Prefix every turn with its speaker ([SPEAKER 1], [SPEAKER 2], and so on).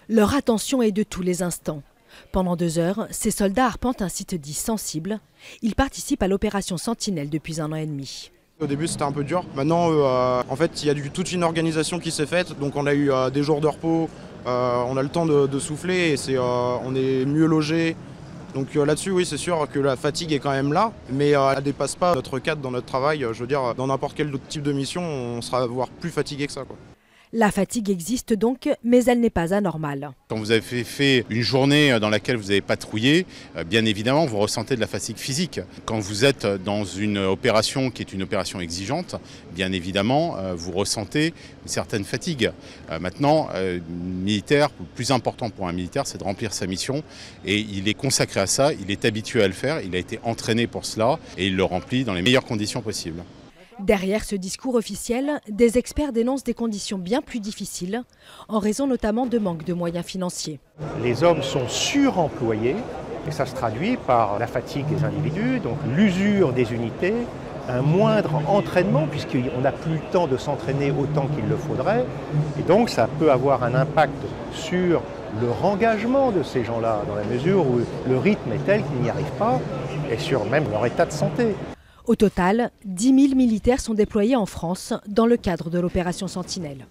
[SPEAKER 1] Leur attention est de tous les instants. Pendant 2 heures, ces soldats arpentent un site dit sensible. Ils participent à l'opération Sentinelle depuis 1 an et demi.
[SPEAKER 2] Au début c'était un peu dur, maintenant en fait il y a toute une organisation qui s'est faite, donc on a eu des jours de repos, on a le temps de souffler et on est mieux logé. Donc là-dessus oui c'est sûr que la fatigue est quand même là, mais elle ne dépasse pas notre cadre dans notre travail. Je veux dire, dans n'importe quel autre type de mission on sera voire plus fatigué que ça, quoi.
[SPEAKER 1] La fatigue existe donc, mais elle n'est pas anormale.
[SPEAKER 3] Quand vous avez fait une journée dans laquelle vous avez patrouillé, bien évidemment, vous ressentez de la fatigue physique. Quand vous êtes dans une opération qui est une opération exigeante, bien évidemment, vous ressentez une certaine fatigue. Maintenant, militaire, le plus important pour un militaire, c'est de remplir sa mission. Et il est consacré à ça, il est habitué à le faire, il a été entraîné pour cela et il le remplit dans les meilleures conditions possibles.
[SPEAKER 1] Derrière ce discours officiel, des experts dénoncent des conditions bien plus difficiles, en raison notamment de manque de moyens financiers.
[SPEAKER 4] Les hommes sont suremployés et ça se traduit par la fatigue des individus, donc l'usure des unités, un moindre entraînement puisqu'on n'a plus le temps de s'entraîner autant qu'il le faudrait. Et donc ça peut avoir un impact sur leur engagement de ces gens-là, dans la mesure où le rythme est tel qu'ils n'y arrivent pas, et sur même leur état de santé.
[SPEAKER 1] Au total, 10 000 militaires sont déployés en France dans le cadre de l'opération Sentinelle.